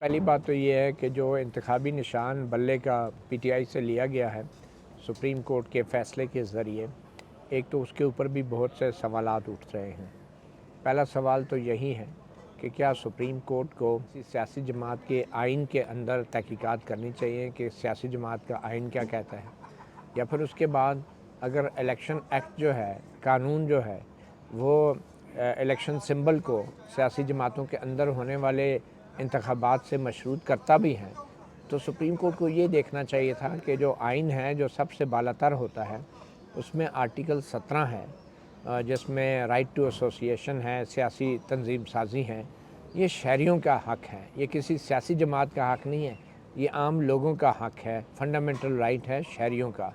پہلی بات تو یہ ہے کہ جو انتخابی نشان بلے کا پی ٹی آئی سے لیا گیا ہے سپریم کورٹ کے فیصلے کے ذریعے، ایک تو اس کے اوپر بھی بہت سے سوالات اٹھ رہے ہیں۔ پہلا سوال تو یہی ہے کہ کیا سپریم کورٹ کو کسی سیاسی جماعت کے آئین کے اندر تحقیقات کرنی چاہیے کہ سیاسی جماعت کا آئین کیا کہتا ہے، یا پھر اس کے بعد اگر الیکشن ایکٹ جو ہے، قانون جو ہے، وہ الیکشن سمبل کو سیاسی جماعتوں کے اندر ہونے والے انتخابات سے مشروط کرتا بھی ہے، تو سپریم کورٹ کو یہ دیکھنا چاہیے تھا کہ جو آئین ہے جو سب سے بالا تر ہوتا ہے، اس میں آرٹیکل 17 ہے، جس میں رائٹ ٹو ایسوسیشن ہے، سیاسی تنظیم سازی ہے۔ یہ شہریوں کا حق ہے، یہ کسی سیاسی جماعت کا حق نہیں ہے، یہ عام لوگوں کا حق ہے، فنڈامنٹل رائٹ ہے شہریوں کا۔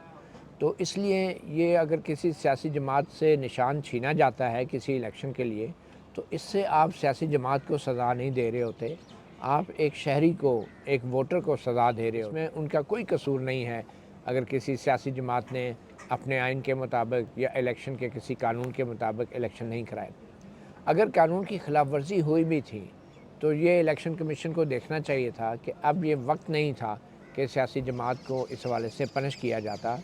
تو اس لیے یہ اگر کسی سیاسی جماعت سے نشان چھینا جاتا ہے کسی الیکشن کے لیے، تو اس سے آپ سیاسی جماعت کو سزا نہیں دے رہے ہوتے، آپ ایک شہری کو، ایک ووٹر کو سزا دے رہے ہوتے۔ اس میں ان کا کوئی قصور نہیں ہے اگر کسی سیاسی جماعت نے اپنے آئین کے مطابق یا الیکشن کے کسی قانون کے مطابق الیکشن نہیں کرائے۔ اگر قانون کی خلاف ورزی ہوئی بھی تھی تو یہ الیکشن کمیشن کو دیکھنا چاہیے تھا کہ اب یہ وقت نہیں تھا کہ سیاسی جماعت کو اس حوالے سے پنش کیا جاتا۔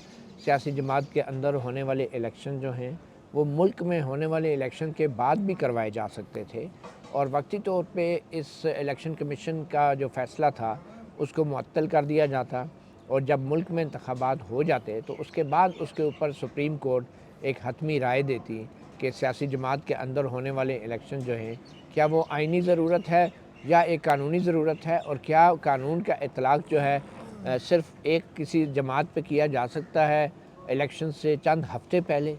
سیاسی جماعت کے اندر ہونے والے الیکشن جو ہیں وہ ملک میں ہونے والے الیکشن کے بعد بھی کروائے جا سکتے تھے، اور وقتی طور پہ اس الیکشن کمیشن کا جو فیصلہ تھا اس کو معطل کر دیا جاتا، اور جب ملک میں انتخابات ہو جاتے تو اس کے بعد اس کے اوپر سپریم کورٹ ایک حتمی رائے دیتی کہ سیاسی جماعت کے اندر ہونے والے الیکشن جو ہیں کیا وہ آئینی ضرورت ہے یا ایک قانونی ضرورت ہے، اور کیا قانون کا اطلاق جو ہے صرف ایک کسی جماعت پہ کیا جا سکتا ہے الیکشن سے چند ہفتے پہلے۔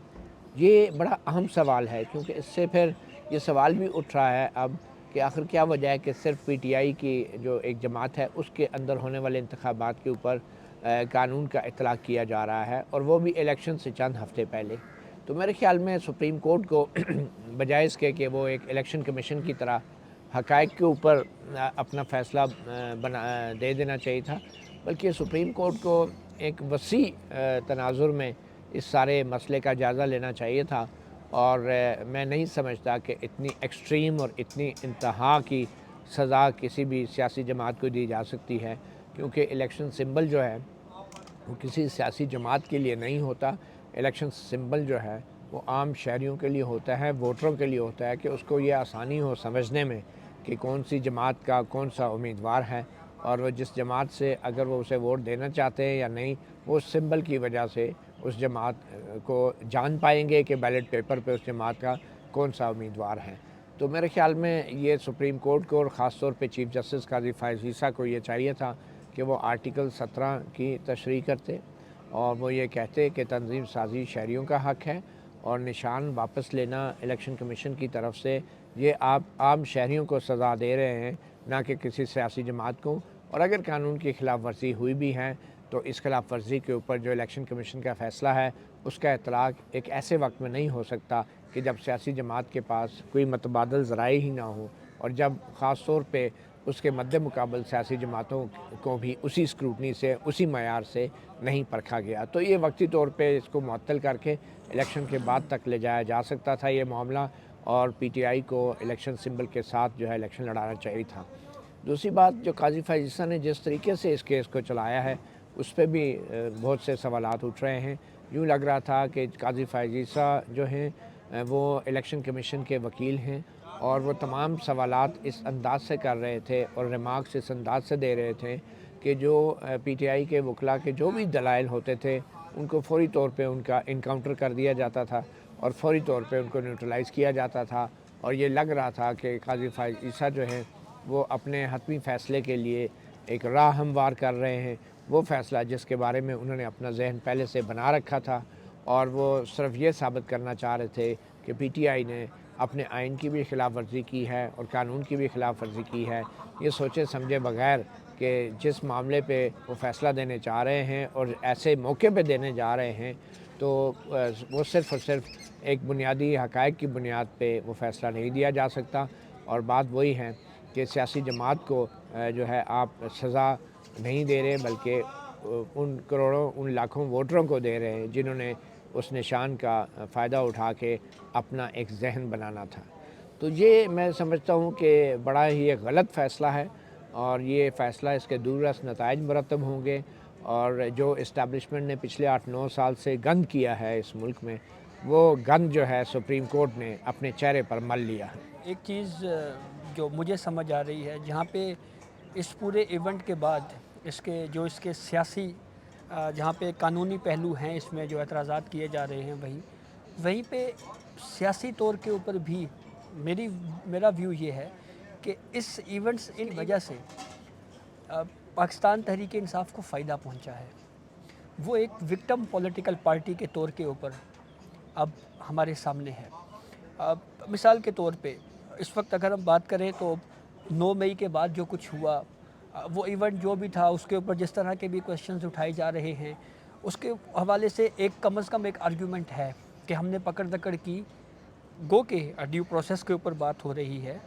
یہ بڑا اہم سوال ہے، کیونکہ اس سے پھر یہ سوال بھی اٹھ رہا ہے اب کہ آخر کیا وجہ ہے کہ صرف پی ٹی آئی کی جو ایک جماعت ہے اس کے اندر ہونے والے انتخابات کے اوپر قانون کا اطلاق کیا جا رہا ہے، اور وہ بھی الیکشن سے چند ہفتے پہلے۔ تو میرے خیال میں سپریم کورٹ کو بجائے اس کے کہ وہ ایک الیکشن کمیشن کی طرح حقائق کے اوپر اپنا فیصلہ دے دینا چاہیے تھا، بلکہ سپریم کورٹ کو ایک وسیع تناظر میں اس سارے مسئلے کا جائزہ لینا چاہیے تھا، اور میں نہیں سمجھتا کہ اتنی ایکسٹریم اور اتنی انتہا کی سزا کسی بھی سیاسی جماعت کو دی جا سکتی ہے، کیونکہ الیکشن سمبل جو ہے وہ کسی سیاسی جماعت کے لیے نہیں ہوتا۔ الیکشن سمبل جو ہے وہ عام شہریوں کے لیے ہوتا ہے، ووٹروں کے لیے ہوتا ہے، کہ اس کو یہ آسانی ہو سمجھنے میں کہ کون سی جماعت کا کون سا امیدوار ہے، اور وہ جس جماعت سے اگر وہ اسے ووٹ دینا چاہتے ہیں یا نہیں، وہ اس سمبل کی وجہ سے اس جماعت کو جان پائیں گے کہ بیلٹ پیپر پہ اس جماعت کا کون سا امیدوار ہے۔ تو میرے خیال میں یہ سپریم کورٹ کو، اور خاص طور پہ چیف جسٹس قاضی فائز عیسیٰ کو یہ چاہیے تھا کہ وہ آرٹیکل 17 کی تشریح کرتے، اور وہ یہ کہتے کہ تنظیم سازی شہریوں کا حق ہے، اور نشان واپس لینا الیکشن کمیشن کی طرف سے یہ آپ عام شہریوں کو سزا دے رہے ہیں، نہ کہ کسی سیاسی جماعت کو۔ اور اگر قانون کی خلاف ورزی ہوئی بھی ہے تو اس خلاف ورزی کے اوپر جو الیکشن کمیشن کا فیصلہ ہے اس کا اطلاق ایک ایسے وقت میں نہیں ہو سکتا کہ جب سیاسی جماعت کے پاس کوئی متبادل ذرائع ہی نہ ہو، اور جب خاص طور پہ اس کے مد مقابل سیاسی جماعتوں کو بھی اسی اسکروٹنی سے، اسی معیار سے نہیں پرکھا گیا۔ تو یہ وقتی طور پہ اس کو معطل کر کے الیکشن کے بعد تک لے جایا جا سکتا تھا یہ معاملہ، اور پی ٹی آئی کو الیکشن سمبل کے ساتھ جو ہے الیکشن لڑانا چاہیے تھا۔ دوسری بات، جو قاضی فائز عیسیٰ نے جس طریقے سے اس کیس کو چلایا ہے اس پہ بھی بہت سے سوالات اٹھ رہے ہیں۔ یوں لگ رہا تھا کہ قاضی فائز عیسیٰ جو ہیں وہ الیکشن کمیشن کے وکیل ہیں، اور وہ تمام سوالات اس انداز سے کر رہے تھے اور ریمارکس اس انداز سے دے رہے تھے کہ جو پی ٹی آئی کے وکلاء کے جو بھی دلائل ہوتے تھے ان کو فوری طور پہ ان کا انکاؤنٹر کر دیا جاتا تھا، اور فوری طور پہ ان کو نیوٹرلائز کیا جاتا تھا، اور یہ لگ رہا تھا کہ قاضی فائز عیسیٰ جو ہیں وہ اپنے حتمی فیصلے کے لیے ایک راہ ہموار کر رہے ہیں، وہ فیصلہ جس کے بارے میں انہوں نے اپنا ذہن پہلے سے بنا رکھا تھا، اور وہ صرف یہ ثابت کرنا چاہ رہے تھے کہ پی ٹی آئی نے اپنے آئین کی بھی خلاف ورزی کی ہے اور قانون کی بھی خلاف ورزی کی ہے، یہ سوچے سمجھے بغیر کہ جس معاملے پہ وہ فیصلہ دینے چاہ رہے ہیں اور ایسے موقع پہ دینے جا رہے ہیں، تو وہ صرف اور صرف ایک بنیادی حقائق کی بنیاد پہ وہ فیصلہ نہیں دیا جا سکتا۔ اور بات وہی ہے کہ سیاسی جماعت کو جو ہے آپ سزا نہیں دے رہے، بلکہ ان کروڑوں، ان لاکھوں ووٹروں کو دے رہے ہیں جنہوں نے اس نشان کا فائدہ اٹھا کے اپنا ایک ذہن بنانا تھا۔ تو یہ میں سمجھتا ہوں کہ بڑا ہی ایک غلط فیصلہ ہے، اور یہ فیصلہ اس کے دور رس نتائج مرتب ہوں گے، اور جو اسٹیبلشمنٹ نے پچھلے 8-9 سال سے گند کیا ہے اس ملک میں، وہ گند جو ہے سپریم کورٹ نے اپنے چہرے پر مل لیا ہے۔ ایک چیز جو مجھے سمجھ آ رہی ہے، جہاں پہ اس پورے ایونٹ کے بعد اس کے سیاسی جہاں پہ قانونی پہلو ہیں، اس میں جو اعتراضات کیے جا رہے ہیں، وہیں پہ سیاسی طور کے اوپر بھی میرا ویو یہ ہے کہ اس ایونٹس کی وجہ سے پاکستان تحریک انصاف کو فائدہ پہنچا ہے۔ وہ ایک وکٹم پولیٹیکل پارٹی کے طور کے اوپر اب ہمارے سامنے ہے۔ مثال کے طور پہ اس وقت اگر ہم بات کریں تو 9 مئی کے بعد جو کچھ ہوا، وہ ایونٹ جو بھی تھا، اس کے اوپر جس طرح کے بھی کویشچنز اٹھائے جا رہے ہیں، اس کے حوالے سے کم از کم ایک آرگیومنٹ ہے کہ ہم نے پکڑ دکڑ کی، گو کہ ڈیو پروسیس کے اوپر بات ہو رہی ہے،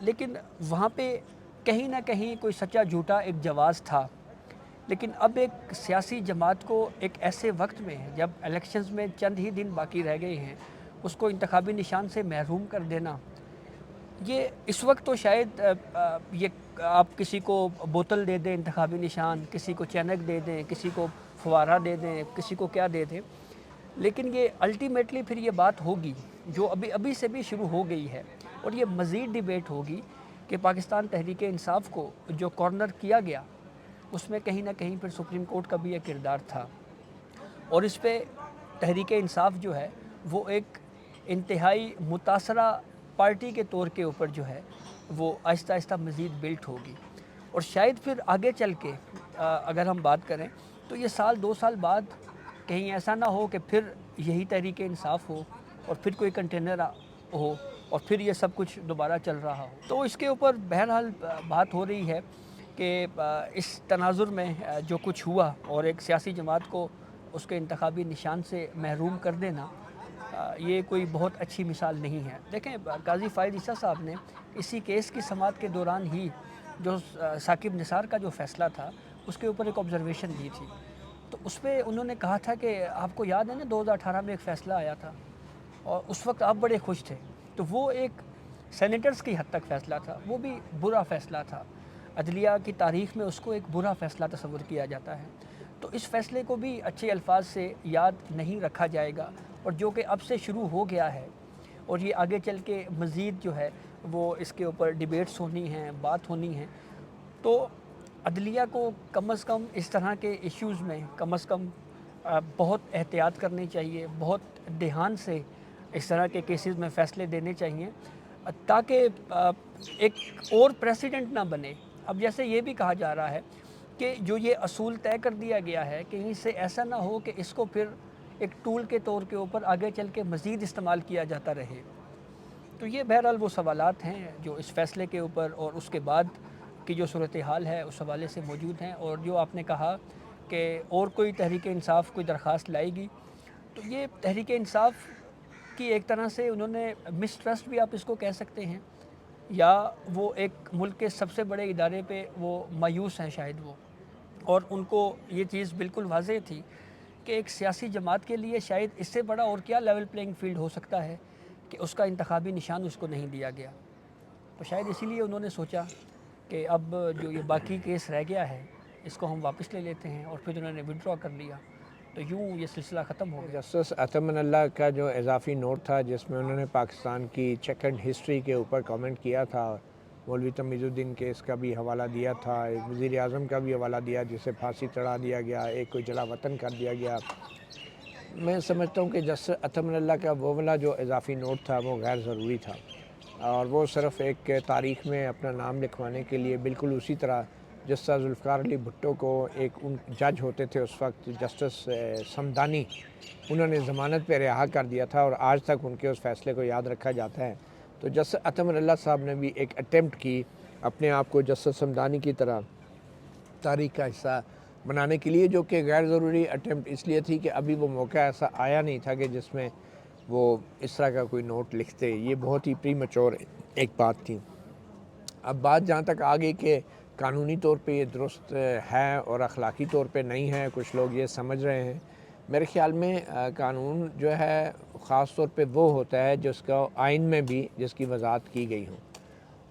لیکن وہاں پہ کہیں نہ کہیں کوئی سچا جھوٹا ایک جواز تھا۔ لیکن اب ایک سیاسی جماعت کو ایک ایسے وقت میں جب الیکشنز میں چند ہی دن باقی رہ گئے ہیں، اس کو انتخابی نشان سے محروم کر دینا، یہ اس وقت تو شاید یہ آپ کسی کو بوتل دے دیں انتخابی نشان، کسی کو چینک دے دیں، کسی کو فوارہ دے دیں، کسی کو کیا دے دیں، لیکن یہ الٹیمیٹلی پھر یہ بات ہوگی جو ابھی سے بھی شروع ہو گئی ہے، اور یہ مزید ڈیبیٹ ہوگی کہ پاکستان تحریک انصاف کو جو کارنر کیا گیا، اس میں کہیں نہ کہیں پھر سپریم کورٹ کا بھی ایک کردار تھا، اور اس پہ تحریک انصاف جو ہے وہ ایک انتہائی متاثرہ پارٹی کے طور کے اوپر جو ہے وہ آہستہ آہستہ مزید بلٹ ہوگی، اور شاید پھر آگے چل کے اگر ہم بات کریں تو یہ 1-2 سال بعد کہیں ایسا نہ ہو کہ پھر یہی تحریک انصاف ہو اور پھر کوئی کنٹینر ہو اور پھر یہ سب کچھ دوبارہ چل رہا ہو۔ تو اس کے اوپر بہرحال بات ہو رہی ہے کہ اس تناظر میں جو کچھ ہوا اور ایک سیاسی جماعت کو اس کے انتخابی نشان سے محروم کر دینا، یہ کوئی بہت اچھی مثال نہیں ہے۔ دیکھیں، قاضی فائد عیسیٰ صاحب نے اسی کیس کی سماعت کے دوران ہی جو ثاقب نثار کا جو فیصلہ تھا، اس کے اوپر ایک آبزرویشن دی تھی، تو اس پہ انہوں نے کہا تھا کہ آپ کو یاد ہے نا 2018 میں ایک فیصلہ آیا تھا اور اس وقت آپ بڑے خوش تھے، تو وہ ایک سینیٹرز کی حد تک فیصلہ تھا، وہ بھی برا فیصلہ تھا، عدلیہ کی تاریخ میں اس کو ایک برا فیصلہ تصور کیا جاتا ہے، تو اس فیصلے کو بھی اچھے الفاظ سے یاد نہیں رکھا جائے گا، اور جو کہ اب سے شروع ہو گیا ہے اور یہ آگے چل کے مزید جو ہے وہ اس کے اوپر ڈیبیٹس ہونی ہیں، بات ہونی ہیں، تو عدلیہ کو کم از کم اس طرح کے ایشوز میں کم از کم بہت احتیاط کرنی چاہیے، بہت دھیان سے اس طرح کے کیسز میں فیصلے دینے چاہیے، تاکہ ایک اور پریسیڈنٹ نہ بنے۔ اب جیسے یہ بھی کہا جا رہا ہے کہ جو یہ اصول طے کر دیا گیا ہے کہ اس سے ایسا نہ ہو کہ اس کو پھر ایک ٹول کے طور کے اوپر آگے چل کے مزید استعمال کیا جاتا رہے، تو یہ بہرحال وہ سوالات ہیں جو اس فیصلے کے اوپر اور اس کے بعد کی جو صورتحال ہے اس حوالے سے موجود ہیں، اور جو آپ نے کہا کہ اور کوئی تحریک انصاف کوئی درخواست لائے گی، تو یہ تحریک انصاف کی ایک طرح سے انہوں نے مسٹرسٹ بھی آپ اس کو کہہ سکتے ہیں، یا وہ ایک ملک کے سب سے بڑے ادارے پہ وہ مایوس ہیں شاید وہ، اور ان کو یہ چیز بالکل واضح تھی کہ ایک سیاسی جماعت کے لیے شاید اس سے بڑا اور کیا لیول پلینگ فیلڈ ہو سکتا ہے کہ اس کا انتخابی نشان اس کو نہیں دیا گیا، تو شاید اسی لیے انہوں نے سوچا کہ اب جو یہ باقی کیس رہ گیا ہے اس کو ہم واپس لے لیتے ہیں، اور پھر انہوں نے وڈرا کر لیا، تو یوں یہ سلسلہ ختم ہو گیا۔ جسٹس اطمن اللہ کا جو اضافی نوٹ تھا جس میں انہوں نے پاکستان کی چیکرڈ ہسٹری کے اوپر کامنٹ کیا تھا، مولوی تمیز الدین کیس کا بھی حوالہ دیا تھا، ایک وزیر اعظم کا بھی حوالہ دیا جسے پھانسی چڑھا دیا گیا، ایک کو جلا وطن کر دیا گیا، میں سمجھتا ہوں کہ جسٹس اطمن اللہ کا وہ والا جو اضافی نوٹ تھا وہ غیر ضروری تھا، اور وہ صرف ایک تاریخ میں اپنا نام لکھوانے کے لیے، بالکل اسی طرح جس طرح ذوالفقار علی بھٹو کو ایک ان جج ہوتے تھے اس وقت جسٹس سمدانی، انہوں نے ضمانت پہ رہا کر دیا تھا اور آج تک ان کے اس فیصلے کو یاد رکھا جاتا ہے، تو جسٹس اطمن اللہ صاحب نے بھی ایک اٹیمپٹ کی اپنے آپ کو جسٹس سمدانی کی طرح تاریخ کا حصہ بنانے کے لیے، جو کہ غیر ضروری اٹیمپٹ اس لیے تھی کہ ابھی وہ موقع ایسا آیا نہیں تھا کہ جس میں وہ اس طرح کا کوئی نوٹ لکھتے، یہ بہت ہی پری میچور ایک بات تھی۔ اب بات جہاں تک آ گئی کہ قانونی طور پہ یہ درست ہے اور اخلاقی طور پہ نہیں ہے، کچھ لوگ یہ سمجھ رہے ہیں، میرے خیال میں قانون جو ہے خاص طور پہ وہ ہوتا ہے جس کا آئین میں بھی جس کی وضاحت کی گئی ہو،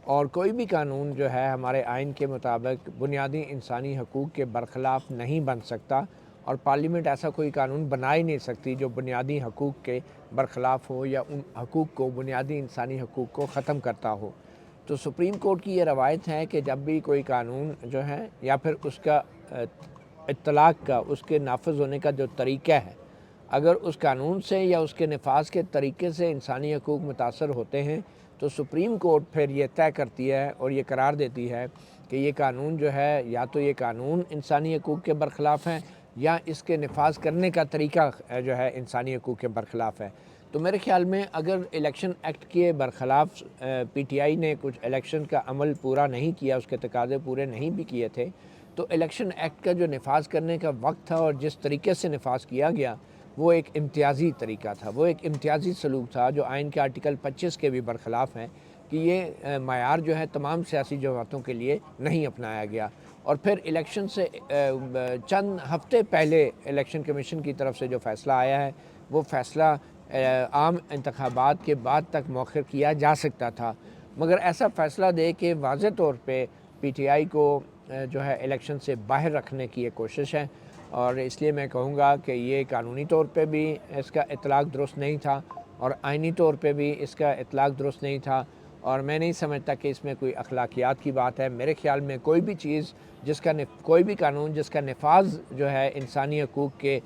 اور کوئی بھی قانون جو ہے ہمارے آئین کے مطابق بنیادی انسانی حقوق کے برخلاف نہیں بن سکتا، اور پارلیمنٹ ایسا کوئی قانون بنا ہی نہیں سکتی جو بنیادی حقوق کے برخلاف ہو یا ان حقوق کو، بنیادی انسانی حقوق کو ختم کرتا ہو۔ تو سپریم کورٹ کی یہ روایت ہے کہ جب بھی کوئی قانون جو ہے یا پھر اس کا اطلاق کا، اس کے نافذ ہونے کا جو طریقہ ہے، اگر اس قانون سے یا اس کے نفاذ کے طریقے سے انسانی حقوق متاثر ہوتے ہیں تو سپریم کورٹ پھر یہ طے کرتی ہے اور یہ قرار دیتی ہے کہ یہ قانون جو ہے یا تو یہ قانون انسانی حقوق کے برخلاف ہے یا اس کے نفاذ کرنے کا طریقہ جو ہے انسانی حقوق کے برخلاف ہے۔ تو میرے خیال میں اگر الیکشن ایکٹ کے برخلاف پی ٹی آئی نے کچھ الیکشن کا عمل پورا نہیں کیا، اس کے تقاضے پورے نہیں بھی کیے تھے، تو الیکشن ایکٹ کا جو نفاذ کرنے کا وقت تھا اور جس طریقے سے نفاذ کیا گیا وہ ایک امتیازی طریقہ تھا، وہ ایک امتیازی سلوک تھا جو آئین کے آرٹیکل 25 کے بھی برخلاف ہیں کہ یہ معیار جو ہے تمام سیاسی جماعتوں کے لیے نہیں اپنایا گیا۔ اور پھر الیکشن سے چند ہفتے پہلے الیکشن کمیشن کی طرف سے جو فیصلہ آیا ہے وہ فیصلہ عام انتخابات کے بعد تک مؤخر کیا جا سکتا تھا، مگر ایسا فیصلہ دے کے واضح طور پہ پی ٹی آئی کو جو ہے الیکشن سے باہر رکھنے کی یہ کوشش ہے، اور اس لیے میں کہوں گا کہ یہ قانونی طور پہ بھی اس کا اطلاق درست نہیں تھا اور آئینی طور پہ بھی اس کا اطلاق درست نہیں تھا، اور میں نہیں سمجھتا کہ اس میں کوئی اخلاقیات کی بات ہے۔ میرے خیال میں کوئی بھی چیز کوئی بھی قانون جس کا نفاذ جو ہے انسانی حقوق کے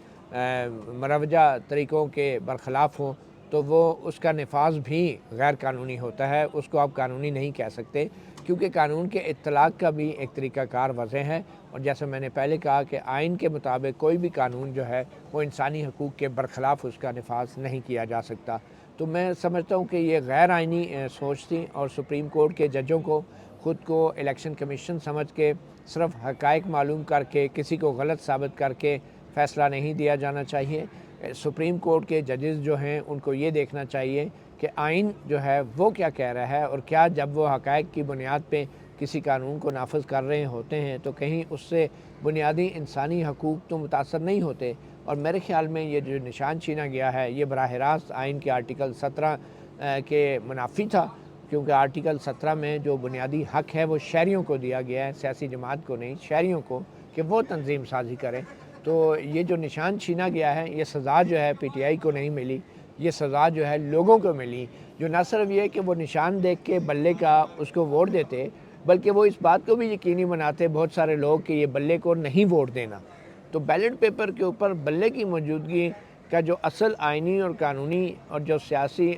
مروجہ طریقوں کے برخلاف ہو تو وہ اس کا نفاذ بھی غیر قانونی ہوتا ہے، اس کو آپ قانونی نہیں کہہ سکتے، کیونکہ قانون کے اطلاق کا بھی ایک طریقہ کار واضح ہے، اور جیسے میں نے پہلے کہا کہ آئین کے مطابق کوئی بھی قانون جو ہے وہ انسانی حقوق کے برخلاف اس کا نفاذ نہیں کیا جا سکتا۔ تو میں سمجھتا ہوں کہ یہ غیر آئینی سوچ تھی، اور سپریم کورٹ کے ججوں کو خود کو الیکشن کمیشن سمجھ کے صرف حقائق معلوم کر کے کسی کو غلط ثابت کر کے فیصلہ نہیں دیا جانا چاہیے۔ سپریم کورٹ کے ججز جو ہیں ان کو یہ دیکھنا چاہیے کہ آئین جو ہے وہ کیا کہہ رہا ہے، اور کیا جب وہ حقائق کی بنیاد پہ کسی قانون کو نافذ کر رہے ہوتے ہیں تو کہیں اس سے بنیادی انسانی حقوق تو متاثر نہیں ہوتے۔ اور میرے خیال میں یہ جو نشان چھینا گیا ہے یہ براہ راست آئین کے آرٹیکل 17 کے منافی تھا، کیونکہ آرٹیکل 17 میں جو بنیادی حق ہے وہ شہریوں کو دیا گیا ہے، سیاسی جماعت کو نہیں، شہریوں کو، کہ وہ تنظیم سازی کریں۔ تو یہ جو نشان چھینا گیا ہے یہ سزا جو ہے پی ٹی آئی کو نہیں ملی، یہ سزا جو ہے لوگوں کو ملی، جو نہ صرف یہ کہ وہ نشان دیکھ کے بلے کا اس کو ووٹ دیتے بلکہ وہ اس بات کو بھی یقینی بناتے بہت سارے لوگ کہ یہ بلے کو نہیں ووٹ دینا۔ تو بیلٹ پیپر کے اوپر بلے کی موجودگی کا جو اصل آئینی اور قانونی اور جو سیاسی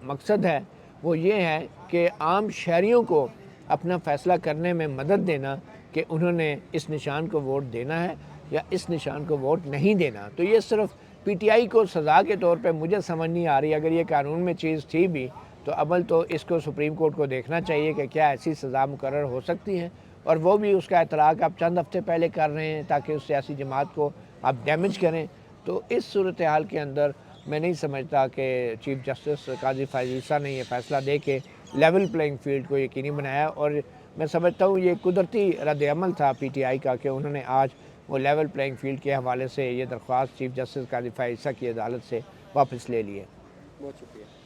مقصد ہے وہ یہ ہے کہ عام شہریوں کو اپنا فیصلہ کرنے میں مدد دینا کہ انہوں نے اس نشان کو ووٹ دینا ہے یا اس نشان کو ووٹ نہیں دینا۔ تو یہ صرف پی ٹی آئی کو سزا کے طور پہ مجھے سمجھ نہیں آ رہی، اگر یہ قانون میں چیز تھی بھی تو عمل تو اس کو سپریم کورٹ کو دیکھنا چاہیے کہ کیا ایسی سزا مقرر ہو سکتی ہیں، اور وہ بھی اس کا اطلاق آپ چند ہفتے پہلے کر رہے ہیں تاکہ اس سیاسی جماعت کو آپ ڈیمیج کریں۔ تو اس صورتحال کے اندر میں نہیں سمجھتا کہ چیف جسٹس قاضی فائز عیسیٰ نے یہ فیصلہ دے کے لیول پلینگ فیلڈ کو یقینی بنایا، اور میں سمجھتا ہوں یہ قدرتی رد عمل تھا پی ٹی آئی کا کہ انہوں نے آج وہ لیول پلینگ فیلڈ کے حوالے سے یہ درخواست چیف جسٹس قاضی فائز عیسیٰ کی عدالت سے واپس لے لی ہے۔ بہت شکریہ۔